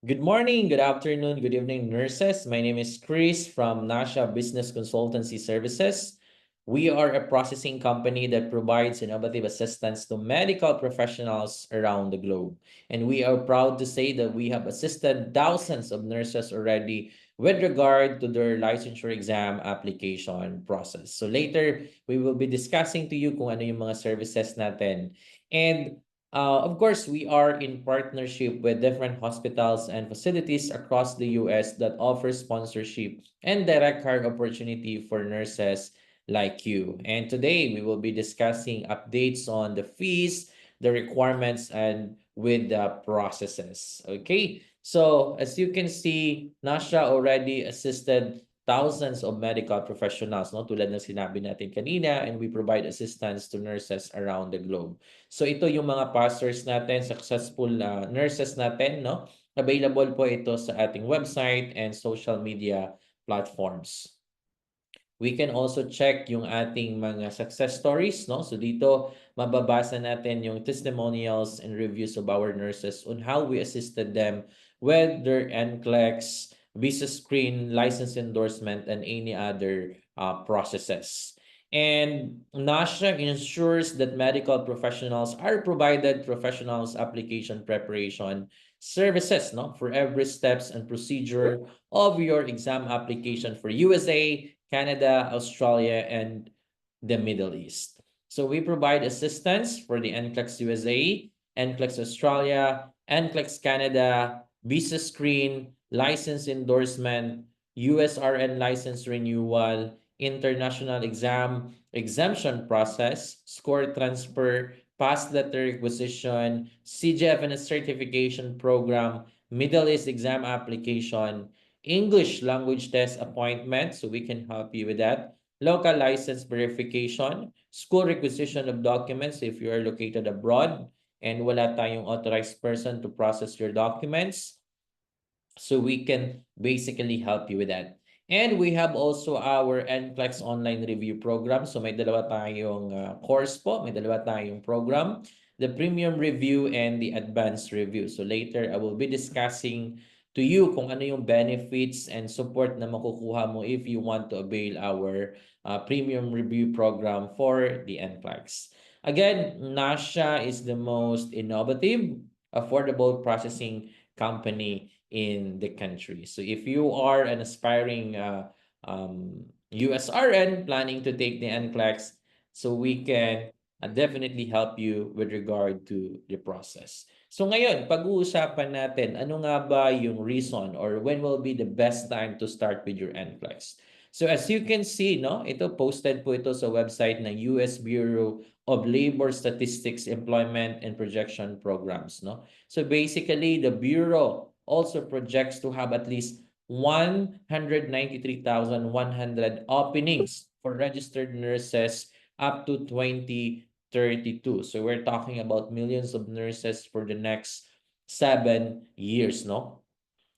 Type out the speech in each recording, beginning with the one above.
Good morning, good afternoon, good evening, nurses. My name is Chris from Nasha Business Consultancy Services. We are a processing company that provides innovative assistance to medical professionals around the globe. And we are proud to say that we have assisted thousands of nurses already with regard to their licensure exam application process. So later, we will be discussing to you kung ano yung mga services natin. And of course, we are in partnership with different hospitals and facilities across the US that offer sponsorship and direct hire opportunity for nurses like you. And today we will be discussing updates on the fees, the requirements, and with the processes. Okay. So as you can see, Nasha already assisted thousands of medical professionals, no? Tulad ng sinabi natin kanina, and we provide assistance to nurses around the globe. So ito yung mga pastors natin, successful nurses natin, no? Available po ito sa ating website and social media platforms. We can also check yung ating mga success stories, no? So dito, mababasa natin yung testimonials and reviews of our nurses on how we assisted them with their NCLEX, visa screen, license endorsement, and any other processes. And NASHA ensures that medical professionals are provided professionals application preparation services, no, for every steps and procedure of your exam application for USA, Canada, Australia, and the Middle East. So we provide assistance for the NCLEX USA, NCLEX Australia, NCLEX Canada, visa screen, license endorsement, USRN license renewal, international exam, exemption process, score transfer, pass letter requisition, CGF and certification program, Middle East exam application, English language test appointment, so we can help you with that. Local license verification, school requisition of documents if you are located abroad and wala tayong authorized person to process your documents. So we can basically help you with that. And we have also our NCLEX online review program. So may dalawa tayong course po, may dalawa tayong program, the premium review and the advanced review. So later I will be discussing to you kung ano yung benefits and support na makukuha mo if you want to avail our premium review program for the NCLEX. Again, NASHA is the most innovative, affordable processing company in the country. So if you are an aspiring USRN planning to take the NCLEX, so we can definitely help you with regard to the process. So ngayon, pag-uusapan natin, ano nga ba yung reason or when will be the best time to start with your NCLEX? So as you can see, no, ito posted po ito sa website ng US Bureau of Labor Statistics Employment and Projection Programs, no? So basically, the Bureau also projects to have at least 193,100 openings for registered nurses up to 2032. So we're talking about millions of nurses for the next 7 years, no?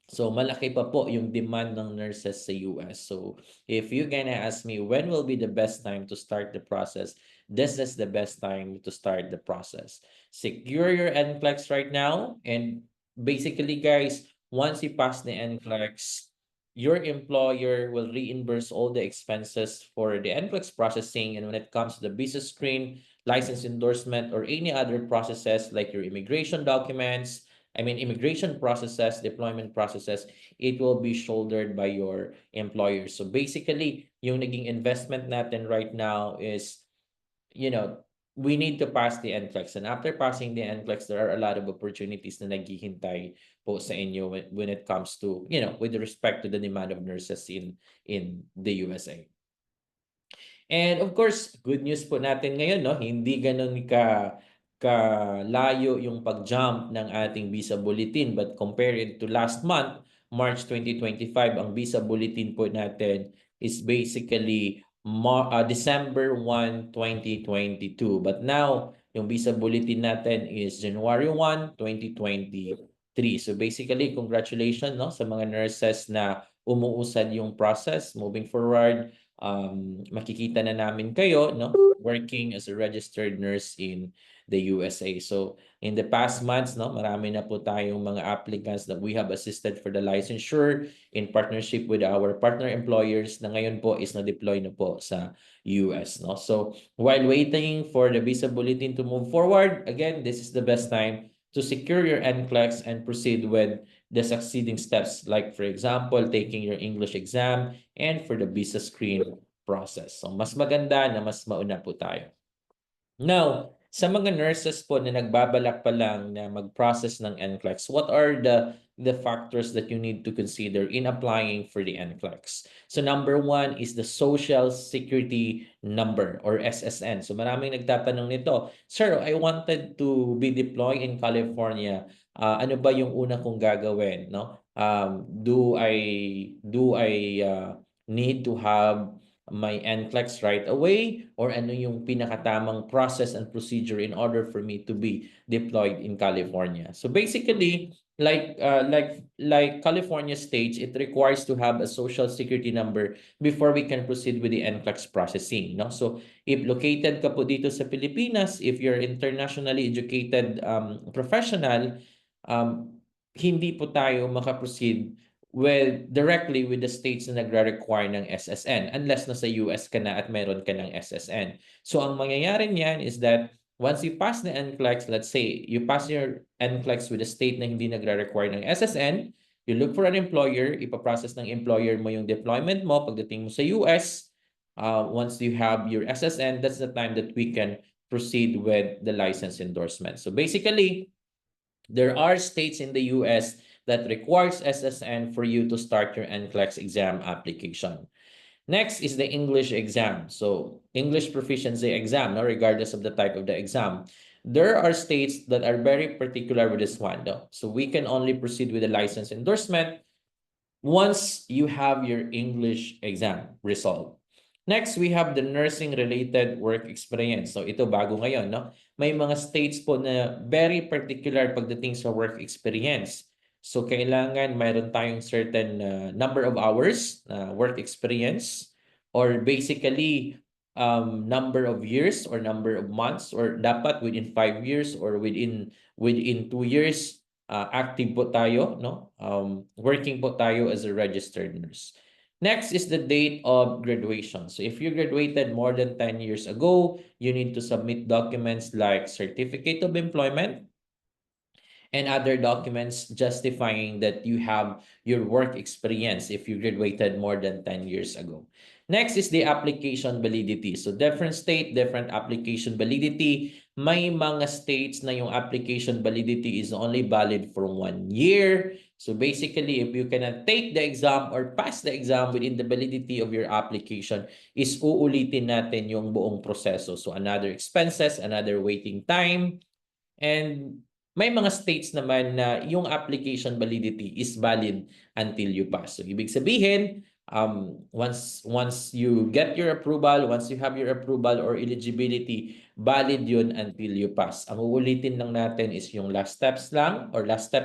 So malaki pa po yung demand ng nurses sa US. So if you're gonna ask me when will be the best time to start the process, this is the best time to start the process. Secure your NCLEX right now, and basically guys, once you pass the NCLEX, your employer will reimburse all the expenses for the NCLEX processing. And when it comes to the visa screen, license endorsement, or any other processes like your immigration documents, immigration processes, deployment processes, it will be shouldered by your employer. So basically, yung naging investment natin right now is, we need to pass the NCLEX. And after passing the NCLEX, there are a lot of opportunities na naghihintay po sa inyo when it comes to, with respect to the demand of nurses in the USA. And of course, good news po natin ngayon, no? Hindi ganun kalayo yung pag-jump ng ating visa bulletin, but compared to last month, March 2025, ang visa bulletin po natin is basically December 1, 2022. But now, yung visa bulletin natin is January 1, 2023. So basically, congratulations, no, sa mga nurses na umuusad yung process. Moving forward, makikita na namin kayo, no, working as a registered nurse in the USA. So in the past months, no, marami na po tayong mga applicants that we have assisted for the licensure in partnership with our partner employers na ngayon po is na-deploy na po sa US, no? So while waiting for the visa bulletin to move forward, again, this is the best time to secure your NCLEX and proceed with the succeeding steps, like for example, taking your English exam and for the visa screen process. So mas maganda na mas mauna po tayo. Now, sa mga nurses po na nagbabalak pa lang na mag-process ng NCLEX, what are the factors that you need to consider in applying for the NCLEX? So number one is the Social Security Number or SSN. So maraming nagtatanong nito, Sir, I wanted to be deployed in California. Ano ba yung una kong gagawin? No? Do I need to have my NCLEX right away, or ano yung pinakatamang process and procedure in order for me to be deployed in California? So basically, like California states, it requires to have a social security number before we can proceed with the NCLEX processing, no? So if located ka po dito sa Pilipinas, if you're internationally educated professional, hindi po tayo makaproceed directly with the states na nagre-require ng SSN unless nasa US ka na at meron ka ng SSN. So ang mangyayari niyan is that once you pass the NCLEX, let's say you pass your NCLEX with a state na hindi nagre-require ng SSN, you look for an employer, ipaprocess ng employer mo yung deployment mo pagdating mo sa US. Once you have your SSN, that's the time that we can proceed with the license endorsement. So basically, there are states in the US that requires SSN for you to start your NCLEX exam application. Next is the English exam. So English proficiency exam, no, regardless of the type of the exam. There are states that are very particular with this one, though. So we can only proceed with the license endorsement once you have your English exam result. Next, we have the nursing-related work experience. So ito bago ngayon, no? May mga states po na very particular pagdating sa work experience. So kailangan mayroon tayong certain number of hours work experience, or basically number of years or number of months, or dapat within 5 years or within 2 years active po tayo, no? Working po tayo as a registered nurse. Next is the date of graduation. So if you graduated more than 10 years ago, you need to submit documents like certificate of employment and other documents justifying that you have your work experience if you graduated more than 10 years ago. Next is the application validity. So different state, different application validity. May mga states na yung application validity is only valid for 1 year. So basically, if you cannot take the exam or pass the exam within the validity of your application, is uulitin natin yung buong proseso. So another expenses, another waiting time, and may mga states naman na yung application validity is valid until you pass. So ibig sabihin, once you get your approval, once you have your approval or eligibility, valid yun until you pass. Ang uulitin lang natin is yung last step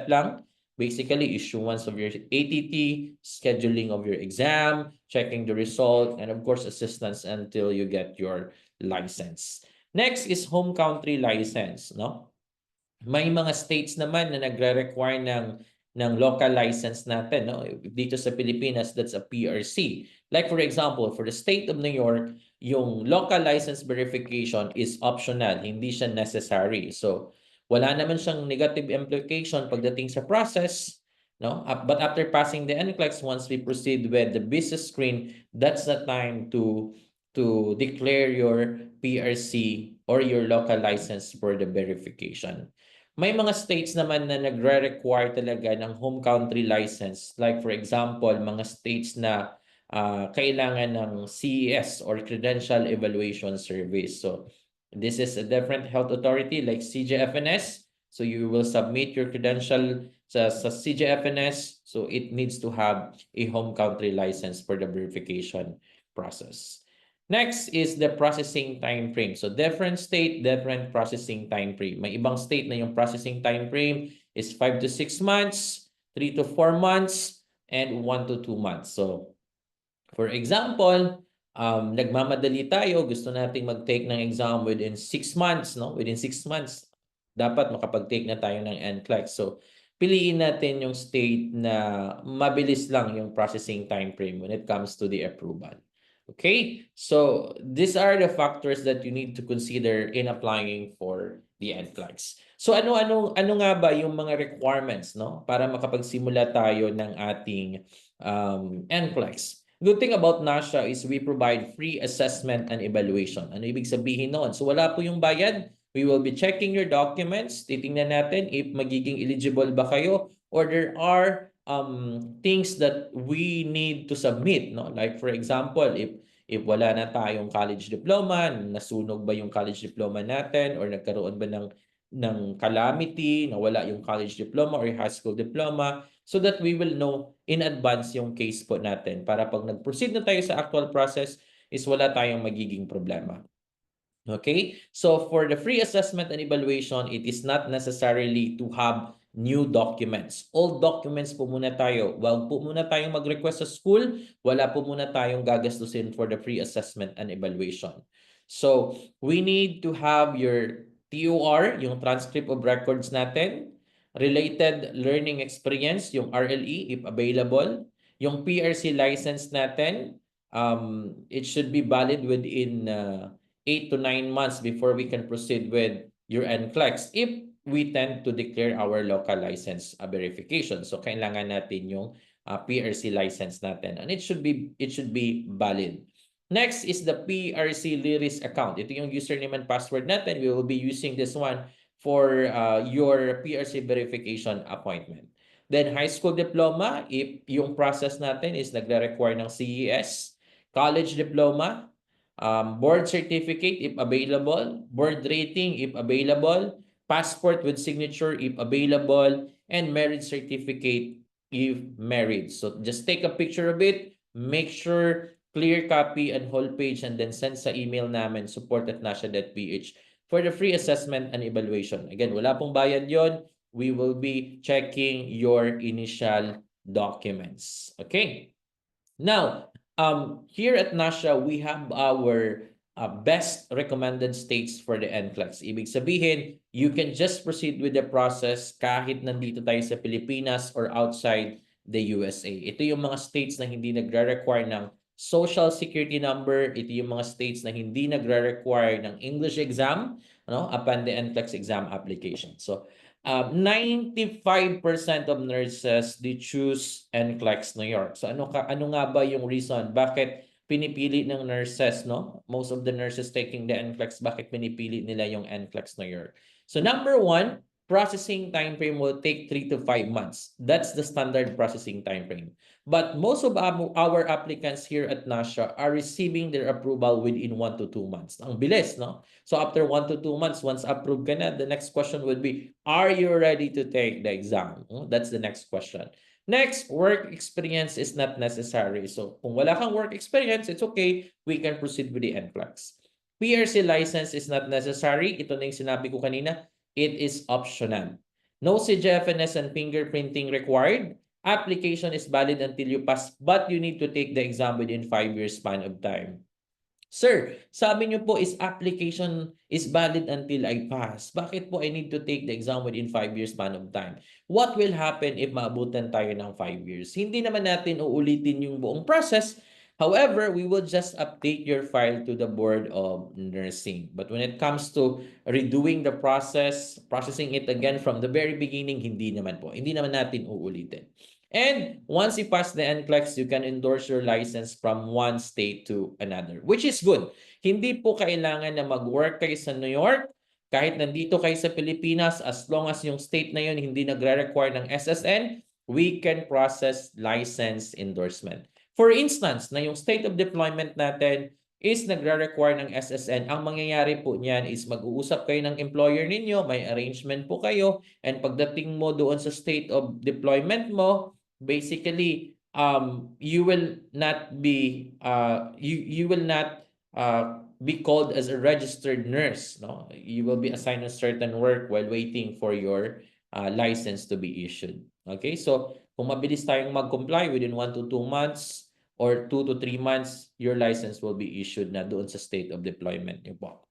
lang. Basically, issuance of your ATT, scheduling of your exam, checking the result, and of course, assistance until you get your license. Next is home country license, no? May mga states naman na nagre-require ng local license natin, no? Dito sa Pilipinas, that's a PRC. Like for example, for the state of New York, yung local license verification is optional, hindi siya necessary. So wala naman siyang negative implication pagdating sa process, no? But after passing the NCLEX, once we proceed with the business screen, that's the time to declare your PRC or your local license for the verification. May mga states naman na nagre-require talaga ng home country license. Like for example, mga states na kailangan ng CES or Credential Evaluation Service. So this is a different health authority like CGFNS. So you will submit your credential sa CGFNS. So it needs to have a home country license for the verification process. Next is the processing time frame. So different state, different processing time frame. May ibang state na yung processing time frame is 5 to 6 months, 3 to 4 months, and 1 to 2 months. So for example, nagmamadali tayo, gusto nating mag-take ng exam within 6 months, no? Within 6 months, dapat makapag-take na tayo ng NCLEX. So, piliin natin yung state na mabilis lang yung processing time frame when it comes to the approval. Okay? So, these are the factors that you need to consider in applying for the NCLEX. So, ano nga ba yung mga requirements, no? Para makapagsimula tayo ng ating NCLEX. Good thing about NASHA is we provide free assessment and evaluation. Ano ibig sabihin noon? So wala po yung bayad. We will be checking your documents. Titingnan natin if magiging eligible ba kayo or there are things that we need to submit, no? Like for example, if wala na tayong college diploma, nasunog ba yung college diploma natin or nagkaroon ba ng calamity, nawala yung college diploma or high school diploma, so that we will know in advance yung case po natin para pag nag-proceed na tayo sa actual process is wala tayong magiging problema. Okay? So for the free assessment and evaluation, it is not necessarily to have new documents. Old documents po muna tayo. Wag po muna tayong mag-request sa school. Wala po muna tayong gagastusin for the free assessment and evaluation. So we need to have your TOR, yung transcript of records natin, related learning experience, yung RLE if available, yung PRC license natin, it should be valid within 8 to 9 months before we can proceed with your NCLEX if we tend to declare our local license verification. So kailangan natin yung PRC license natin and it should be valid. Next is the PRC Liris account. Ito yung username and password natin. We will be using this one for your PRC verification appointment. Then high school diploma, if yung process natin is nagre-require ng CES, college diploma, board certificate if available, board rating if available, passport with signature if available, and marriage certificate if married. So just take a picture of it, make sure clear copy and whole page, and then send sa email namin support@nasha.ph for the free assessment and evaluation. Again, wala pong bayad yon. We will be checking your initial documents. Okay? Now, here at NASHA, we have our best recommended states for the NCLEX. Ibig sabihin, you can just proceed with the process kahit nandito tayo sa Pilipinas or outside the USA. Ito yung mga states na hindi nagre-require ng social security number. Ito yung mga states na hindi nagre-require ng English exam, no, upon the NCLEX exam application. So, 95% of nurses, they choose NCLEX New York. So ano nga ba yung reason? Bakit pinipili ng nurses, no? Most of the nurses taking the NCLEX, bakit pinipili nila yung NCLEX New York? So number one, processing time frame will take 3 to 5 months. That's the standard processing time frame. But most of our applicants here at NASHA are receiving their approval within 1 to 2 months. Ang bilis, no? So after 1 to 2 months, once approved ka na, the next question would be, are you ready to take the exam? That's the next question. Next, work experience is not necessary. So kung wala kang work experience, it's okay. We can proceed with the NCLEX. PRC license is not necessary. Ito na yung sinabi ko kanina. It is optional. No CGFNS and fingerprinting required. Application is valid until you pass, but you need to take the exam within 5 years span of time. Sir, sabi niyo po is application is valid until I pass. Bakit po I need to take the exam within 5 years span of time? What will happen if maabutan tayo ng 5 years? Hindi naman natin uulitin yung buong process. However, we will just update your file to the Board of Nursing. But when it comes to redoing the process, processing it again from the very beginning, hindi naman po. Hindi naman natin uulitin. And once you pass the NCLEX, you can endorse your license from one state to another, which is good. Hindi po kailangan na mag-work kayo sa New York. Kahit nandito kayo sa Pilipinas, as long as yung state na yun hindi nagre-require ng SSN, we can process license endorsement. For instance, na yung state of deployment natin is nagre-require ng SSN, ang mangyayari po niyan is mag-uusap kayo ng employer ninyo, may arrangement po kayo, and pagdating mo doon sa state of deployment mo, basically you will not be be called as a registered nurse, no? You will be assigned a certain work while waiting for your license to be issued. Okay, so kung mabilis tayong mag-comply within 1 to 2 months, or 2 to 3 months, your license will be issued na doon sa state of deployment niyo po.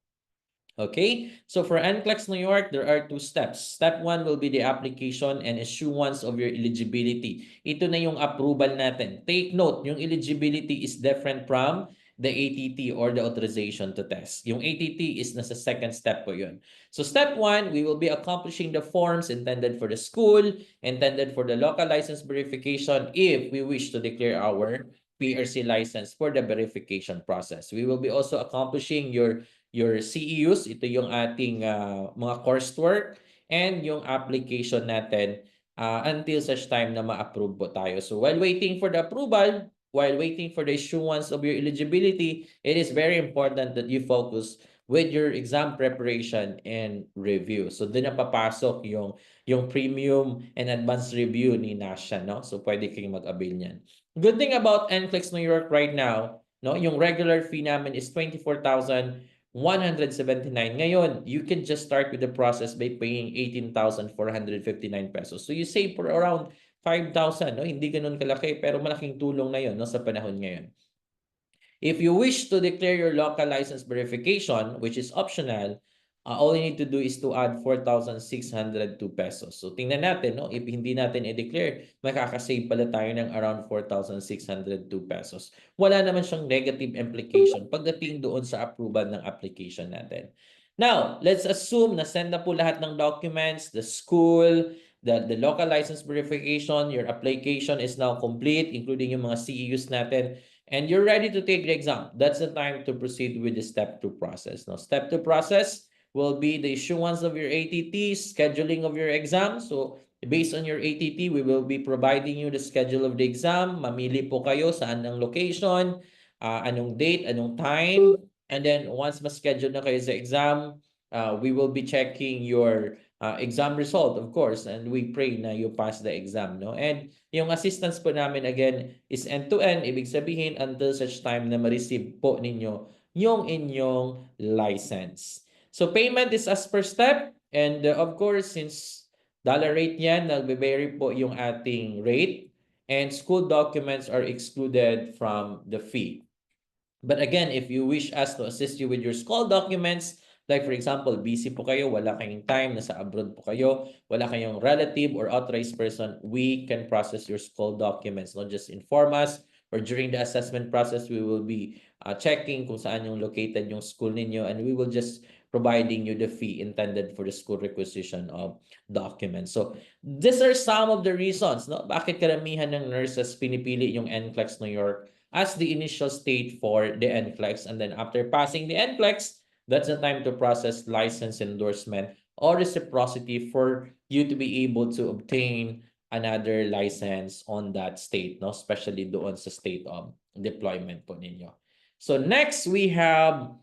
Okay, so for NCLEX New York, there are 2 steps. Step 1 will be the application and issuance of your eligibility. Ito na yung approval natin. Take note, yung eligibility is different from the ATT or the authorization to test. Yung ATT is nasa second step po yun. So step 1, we will be accomplishing the forms intended for the school, intended for the local license verification if we wish to declare our PRC license for the verification process. We will be also accomplishing your CEUs, ito yung ating mga coursework and yung application natin until such time na ma-approve po tayo. So while waiting for the approval, while waiting for the issuance of your eligibility, it is very important that you focus with your exam preparation and review. So doon na papasok yung premium and advanced review ni NASHA, no? So pwede kayong mag-avail niyan. Good thing about NCLEX New York right now, no, yung regular fee namin is 24,179. Ngayon, you can just start with the process by paying 18,459 pesos. So you save for around 5,000, no? Hindi ganun kalaki pero malaking tulong na 'yon, no, sa panahon ngayon. If you wish to declare your local license verification, which is optional, all you need to do is to add 4,602 pesos. So tingnan natin, no? If hindi natin i-declare, makakasave pala tayo ng around 4,602 pesos. Wala naman siyang negative implication pagdating doon sa approval ng application natin. Now, let's assume na send na po lahat ng documents, the school, the local license verification, your application is now complete, including yung mga CEUs natin, and you're ready to take the exam. That's the time to proceed with the step 2 process. Now, step 2 process will be the issuance of your ATT, scheduling of your exam. So, based on your ATT, we will be providing you the schedule of the exam. Mamili po kayo saan ang location, anong date, anong time. And then, once ma-schedule na kayo sa exam, we will be checking your exam result, of course, and we pray na you pass the exam, no? And yung assistance po namin, again, is end-to-end. Ibig sabihin, until such time na ma-receive po ninyo yung inyong license. So, payment is as per step. And of course, since dollar rate yan, nagbe-vary po yung ating rate. And school documents are excluded from the fee. But again, if you wish us to assist you with your school documents, like for example, busy po kayo, wala kayong time, nasa abroad po kayo, wala kayong relative or authorized person, we can process your school documents. Not just inform us, or during the assessment process, we will be checking kung saan yung located yung school ninyo, and we will just providing you the fee intended for the school requisition of documents. So these are some of the reasons, no? Bakit karamihan ng nurses pinipili yung NCLEX New York as the initial state for the NCLEX. And then after passing the NCLEX, that's the time to process license endorsement or reciprocity for you to be able to obtain another license on that state, no? Especially doon sa state of deployment po ninyo. So next, we have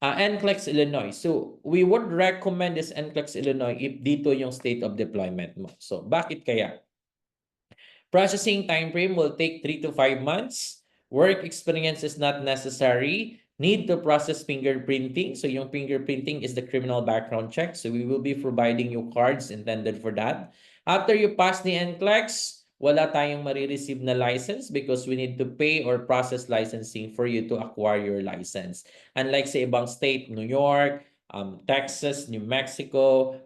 NCLEX Illinois. So we would recommend this NCLEX Illinois if dito yung state of deployment mo. So bakit kaya? Processing time frame will take 3 to 5 months. Work experience is not necessary. Need to process fingerprinting. So yung fingerprinting is the criminal background check. So we will be providing you cards intended for that. After you pass the NCLEX, wala tayong marireceive na license because we need to pay or process licensing for you to acquire your license. Unlike sa ibang state, New York, Texas, New Mexico,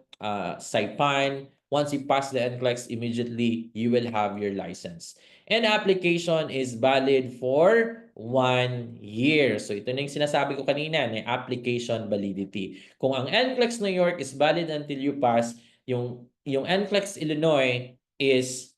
Saipan, once you pass the NCLEX, immediately you will have your license. And application is valid for 1 year. So ito na yung sinasabi ko kanina, na application validity. Kung ang NCLEX New York is valid until you pass, yung NCLEX Illinois is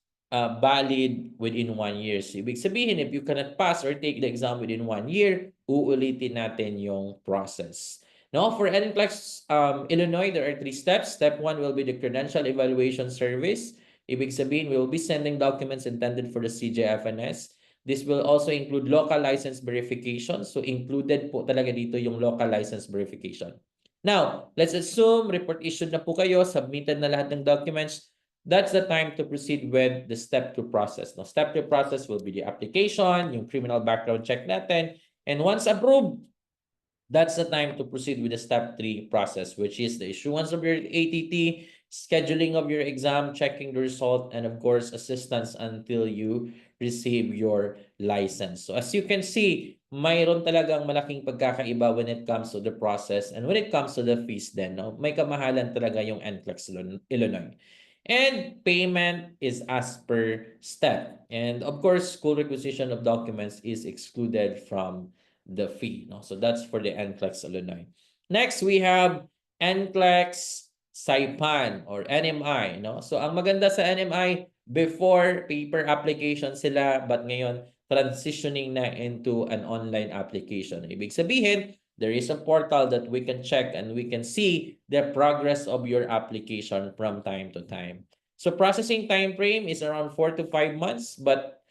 valid within 1 year. So ibig sabihin, if you cannot pass or take the exam within 1 year, uulitin natin yung process. Now, for NCLEX Illinois, there are 3 steps. Step 1 will be the credential evaluation service. Ibig sabihin, we will be sending documents intended for the CJFNS. This will also include local license verification. So, included po talaga dito yung local license verification. Now, let's assume report issued na po kayo, submitted na lahat ng documents. That's the time to proceed with the step 2 process. Now, step 2 process will be the application, yung criminal background check natin. And once approved, that's the time to proceed with the step 3 process, which is the issuance of your ATT scheduling of your exam, checking the result, and of course, assistance until you receive your license. So as you can see, mayroon talagang malaking pagkakaiba when it comes to the process and when it comes to the fees then, no? May kamahalan talaga yung NCLEX Illinois. And payment is as per step. And of course, school requisition of documents is excluded from the fee. No? So that's for the NCLEX Illinois. Next, we have NCLEX Saipan or NMI. No? So ang maganda sa NMI, before paper application sila, but ngayon transitioning na into an online application. Ibig sabihin, there is a portal that we can check and we can see the progress of your application from time to time. So processing time frame is around 4 to 5 months, but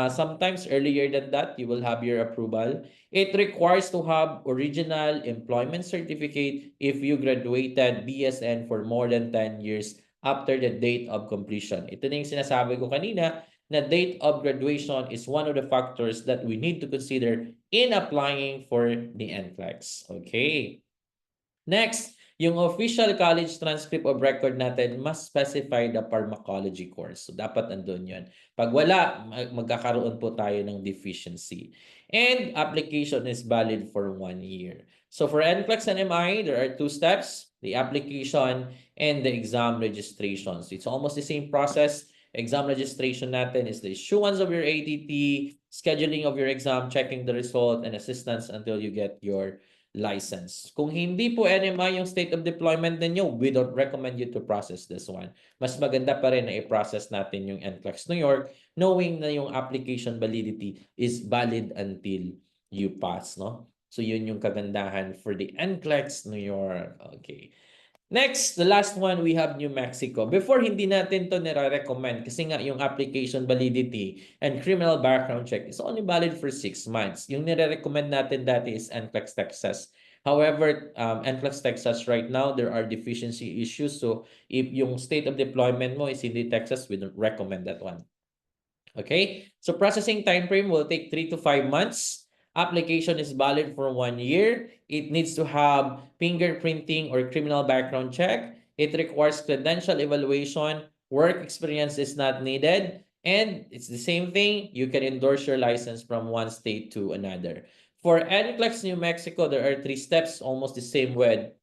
sometimes earlier than that, you will have your approval. It requires to have original employment certificate if you graduated BSN for more than 10 years after the date of completion. Ito na yung sinasabi ko kanina na date of graduation is one of the factors that we need to consider in applying for the NCLEX. Okay. Next, yung official college transcript of record natin must specify the pharmacology course. So, dapat nandun yun. Pag wala, magkakaroon po tayo ng deficiency. And application is valid for 1 year. So, for NCLEX and MI, there are 2 steps, the application and the exam registrations. It's almost the same process. Exam registration natin is the issuance of your ATT, scheduling of your exam, checking the result, and assistance until you get your license. Kung hindi po NMI yung state of deployment ninyo, we don't recommend you to process this one. Mas maganda pa rin na i-process natin yung NCLEX New York, knowing na yung application validity is valid until you pass, no? So yun yung kagandahan for the NCLEX New York. Okay. Next, the last one, we have New Mexico. Before, hindi natin to nire-recommend kasi nga yung application validity and criminal background check is only valid for 6 months. Yung nire-recommend natin dati is NCLEX Texas. However, NCLEX Texas right now, there are deficiency issues. So, if yung state of deployment mo is hindi Texas, we don't recommend that one. Okay? So, processing time frame will take 3 to 5 months. Application is valid for 1 year. It needs to have fingerprinting or criminal background check. It requires credential evaluation. Work experience is not needed. And it's the same thing. You can endorse your license from one state to another. For NCLEX New Mexico, there are 3 steps, almost the same with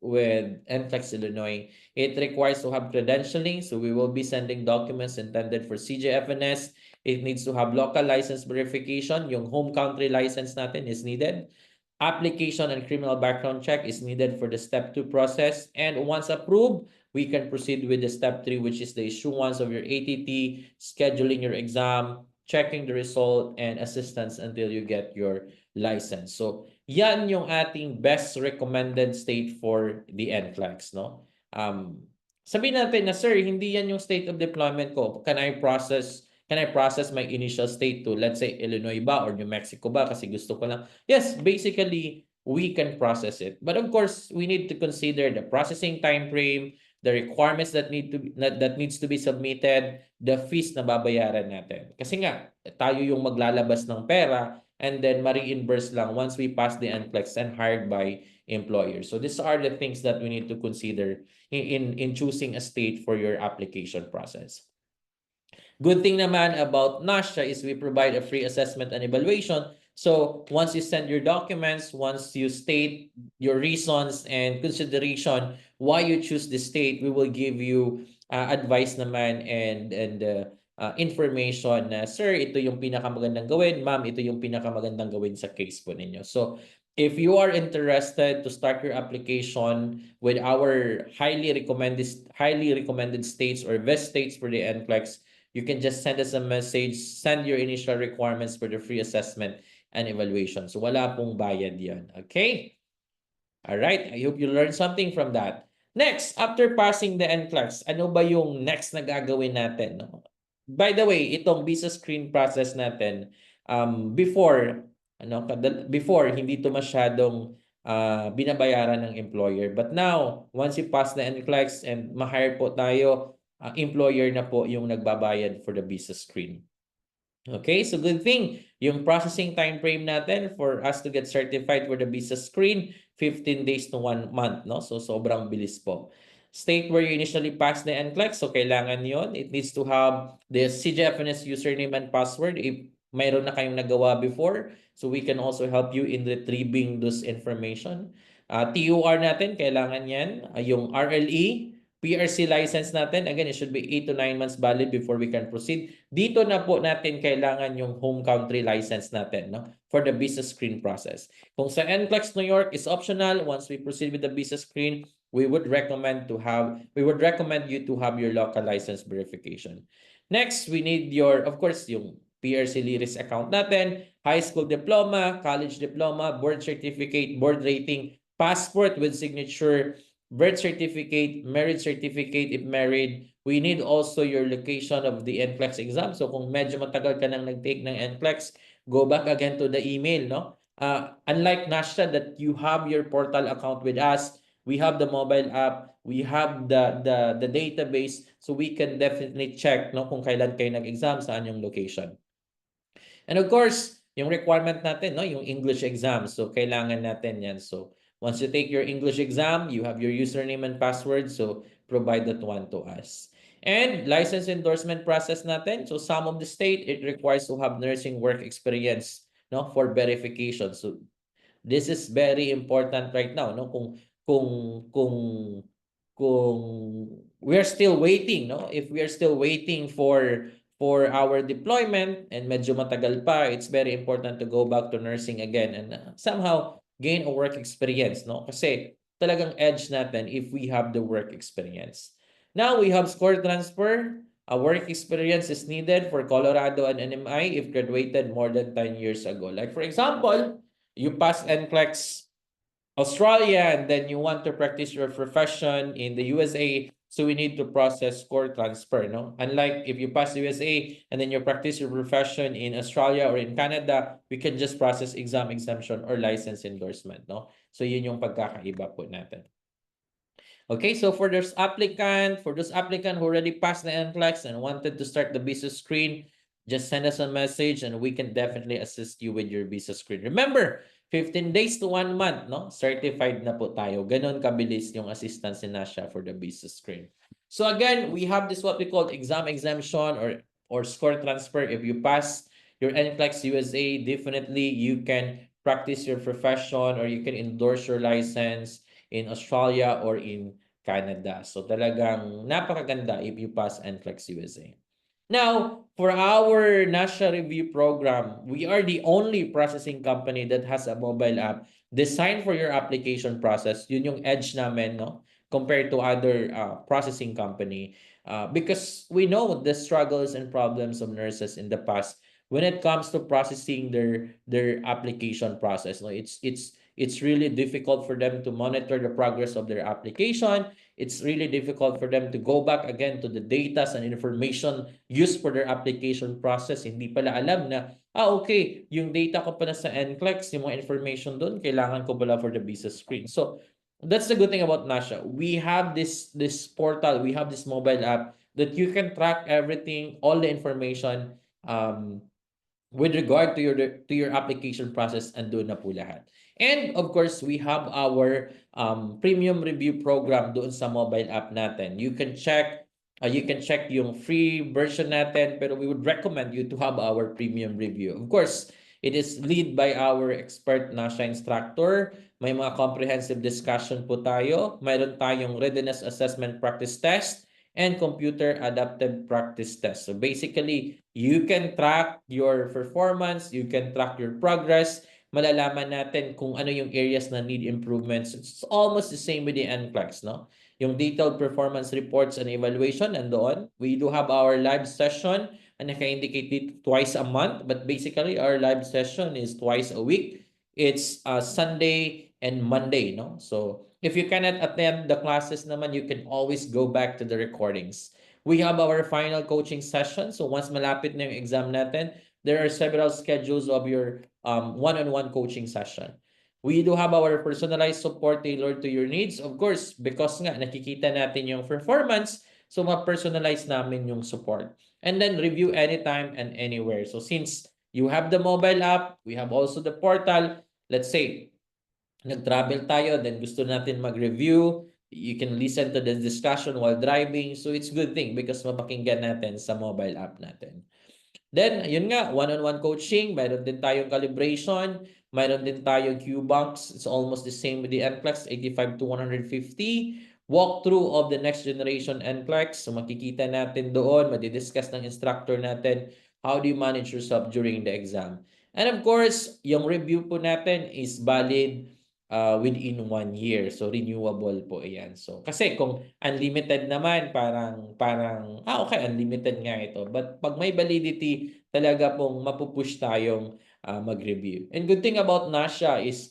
NCLEX Illinois. It requires to have credentialing. So we will be sending documents intended for CJFNS. It needs to have local license verification. Yung home country license natin is needed. Application and criminal background check is needed for the step 2 process. And once approved, we can proceed with the step 3, which is the issuance of your ATT, scheduling your exam, checking the result, and assistance until you get your license. So, yan yung ating best recommended state for the NCLEX, no? Sabihin natin na, sir, hindi yan yung state of deployment ko. Can I process my initial state to, let's say, Illinois ba or New Mexico ba kasi gusto ko lang? Yes, basically, we can process it. But of course, we need to consider the processing time frame, the requirements that needs to be submitted, the fees na babayaran natin. Kasi nga, tayo yung maglalabas ng pera and then ma-reimburse lang once we pass the NCLEX and hired by employers. So these are the things that we need to consider in choosing a state for your application process. Good thing naman about NASHA is we provide a free assessment and evaluation. So once you send your documents, once you state your reasons and consideration why you choose the state, we will give you advice naman and information na, sir, ito yung pinakamagandang gawin, ma'am, ito yung pinakamagandang gawin sa case po ninyo. So if you are interested to start your application with our highly recommended states or best states for the NCLEX, you can just send us a message, send your initial requirements for the free assessment and evaluation. So wala pong bayad yan. Okay? Alright, I hope you learned something from that. Next, after passing the NCLEX, ano ba yung next na gagawin natin? No? By the way, itong visa screen process natin, before hindi to masyadong binabayaran ng employer. But now, once you pass the NCLEX and ma-hire po tayo, employer na po yung nagbabayad for the visa screen. Okay, so good thing, yung processing time frame natin for us to get certified for the visa screen, 15 days to 1 month, no? So sobrang bilis po. state where you initially passed the NCLEX. So kailangan yon. It needs to have the CGFNS username and password if mayroon na kayong nagawa before. So we can also help you in retrieving this information. TUR natin, kailangan yan. Yung RLE, PRC license natin, again, it should be 8 to 9 months valid before we can proceed. Dito na po natin kailangan yung home country license natin, no, for the visa screen process. Kung sa NCLEX New York is optional, once we proceed with the visa screen, we would recommend you to have your local license verification. Next, we need your, of course, yung PRC Liris account natin, high school diploma, college diploma, board certificate, board rating, passport with signature, birth certificate, marriage certificate if married. We need also your location of the NCLEX exam. So kung medyo matagal ka nang nag-take ng NCLEX, go back again to the email, no? Unlike Nasha that you have your portal account with us, we have the mobile app, we have the database, so we can definitely check, no, kung kailan kayo nag-exam, saan yung location. And of course, yung requirement natin, no, yung English exam. So kailangan natin yan. So once you take your English exam, you have your username and password. So provide that one to us. And license endorsement process natin. So some of the state, it requires to have nursing work experience, no, for verification. So this is very important right now, no? Kung kung kung we're still waiting, no? If we are still waiting for our deployment and medyo matagal pa, it's very important to go back to nursing again and somehow gain a work experience, no? Kasi talagang edge natin if we have the work experience. Now we have score transfer. A work experience is needed for Colorado and NMI if graduated more than 10 years ago. Like for example, you pass NCLEX Australia and then you want to practice your profession in the USA, so we need to process score transfer, no? Unlike if you pass USA and then you practice your profession in Australia or in Canada, we can just process exam exemption or license endorsement, no? So yun yung pagkakaiba po natin. Okay, so for those applicant who already passed the NCLEX and wanted to start the visa screen, just send us a message and we can definitely assist you with your visa screen. Remember, 15 days to 1 month, no? Certified na po tayo. Ganon kabilis yung assistance ni Nasha for the visa screen. So again, we have this what we call exam exemption or score transfer. If you pass your NCLEX USA, definitely you can practice your profession or you can endorse your license in Australia or in Canada. So talagang napakaganda if you pass NCLEX USA. Now, for our NASHA review program, we are the only processing company that has a mobile app designed for your application process. Yun yung edge namin, no? Compared to other processing company. Because we know the struggles and problems of nurses in the past when it comes to processing their application process. No? It's really difficult for them to monitor the progress of their application. It's really difficult for them to go back again to the data and information used for their application process. Hindi pala alam na, okay, yung data ko pala sa NCLEX, yung mga information doon, kailangan ko pala for the visa screen. So, that's the good thing about Nasha. We have this portal, we have this mobile app that you can track everything, all the information with regard to your application process, and doon na po lahat. And of course, we have our premium review program doon sa mobile app natin. You can check yung free version natin, pero we would recommend you to have our premium review. Of course, it is led by our expert Nasha instructor. May mga comprehensive discussion po tayo. Mayroon tayong readiness assessment practice test and computer adaptive practice test. So basically, you can track your performance, you can track your progress, malalaman natin kung ano yung areas na need improvements. It's almost the same with the NCLEX, no? Yung detailed performance reports and evaluation, nandoon. We do have our live session, and naka-indicate dito twice a month, but basically our live session is twice a week. It's Sunday and Monday, no? So if you cannot attend the classes naman, you can always go back to the recordings. We have our final coaching session. So once malapit na yung exam natin, there are several schedules of your one-on-one coaching session. We do have our personalized support tailored to your needs. Of course, because nga nakikita natin yung performance, so ma-personalize namin yung support. And then review anytime and anywhere. So since you have the mobile app, we have also the portal. Let's say, nag-travel tayo, then gusto natin mag-review You can listen to the discussion while driving. So it's good thing because mapakinggan natin sa mobile app natin. Then, yun nga, one-on-one coaching, mayroon din tayong calibration, mayroon din tayong Q-Banks. It's almost the same with the NCLEX, 85 to 150. Walkthrough of the next generation NCLEX. So makikita natin doon, madidiscuss ng instructor natin, how do you manage yourself during the exam. And of course, yung review po natin is valid within 1 year. So renewable po 'yan. So kasi kung unlimited naman parang okay, unlimited nga ito. But pag may validity, talaga pong mapupush tayong mag-review. And good thing about Nasha is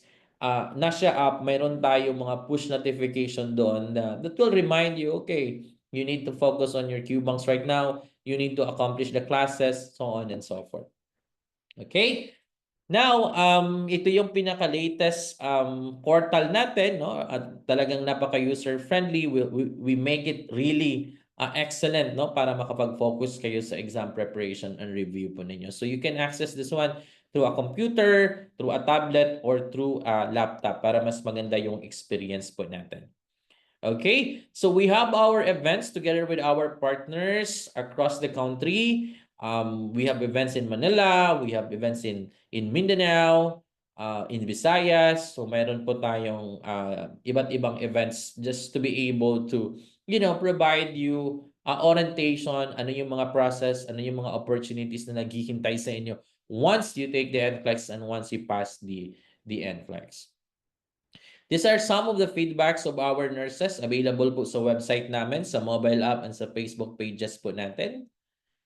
Nasha app, mayroon tayong mga push notification doon that will remind you, okay, you need to focus on your Q-Banks right now. You need to accomplish the classes, so on and so forth. Okay? Now, ito yung pinaka-latest portal natin, no? At talagang napaka-user friendly. We make it really excellent, no? Para makapag-focus kayo sa exam preparation and review po ninyo. So you can access this one through a computer, through a tablet, or through a laptop para mas maganda yung experience po natin. Okay, so we have our events together with our partners across the country. We have events in Manila, we have events in Mindanao, in Visayas. So mayroon po tayong iba't ibang events just to be able to, provide you orientation, ano yung mga process, ano yung mga opportunities na naghihintay sa inyo once you take the NCLEX and once you pass the NCLEX. These are some of the feedbacks of our nurses available po sa website namin, sa mobile app and sa Facebook pages po natin.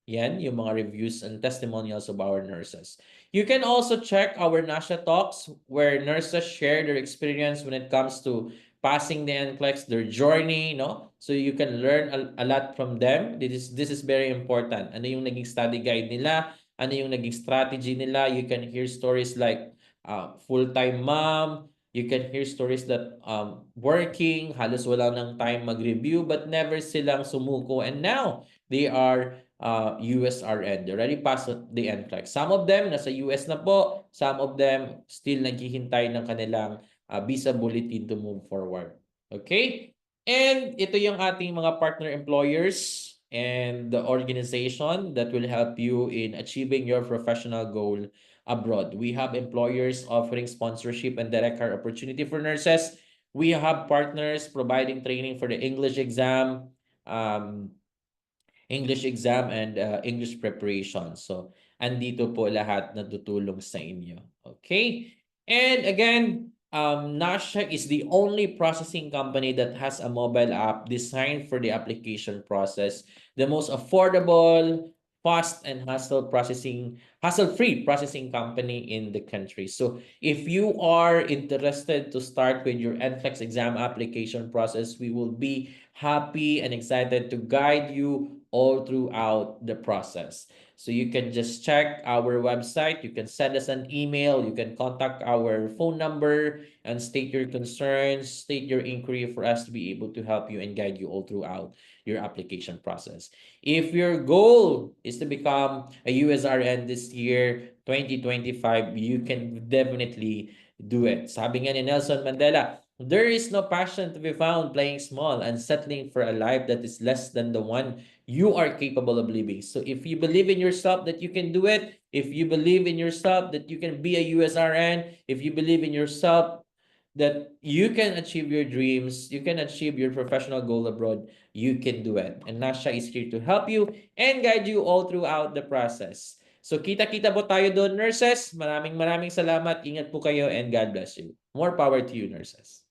Yan, yung mga reviews and testimonials of our nurses. You can also check our Nasha Talks where nurses share their experience when it comes to passing the NCLEX, their journey, no? So you can learn a lot from them. This is very important. Ano yung naging study guide nila? Ano yung naging strategy nila? You can hear stories like full-time mom. You can hear stories that working, halos wala ng time mag-review, but never silang sumuko. And now, they are USRN. They already passed the NCLEX. Some of them nasa US na po. Some of them still naghihintay ng kanilang visa bulletin to move forward. Okay? And ito yung ating mga partner employers and the organization that will help you in achieving your professional goal abroad. We have employers offering sponsorship and direct hire opportunity for nurses. We have partners providing training for the English exam, and English preparation. So, andito po lahat na tutulong sa inyo. Okay? And again, Nasha is the only processing company that has a mobile app designed for the application process. The most affordable, fast, and hassle-free processing company in the country. So, if you are interested to start with your NCLEX exam application process, we will be happy and excited to guide you all throughout the process. So you can just check our website, you can send us an email, you can contact our phone number and state your concerns, state your inquiry for us to be able to help you and guide you all throughout your application process. If your goal is to become a USRN this year, 2025, you can definitely do it. Sabi nga ni Nelson Mandela, there is no passion to be found playing small and settling for a life that is less than the one you are capable of living. So if you believe in yourself that you can do it, if you believe in yourself that you can be a USRN, if you believe in yourself that you can achieve your dreams, you can achieve your professional goal abroad, you can do it. And Nasha is here to help you and guide you all throughout the process. So kita-kita po tayo doon, nurses. Maraming salamat. Ingat po kayo and God bless you. More power to you, nurses.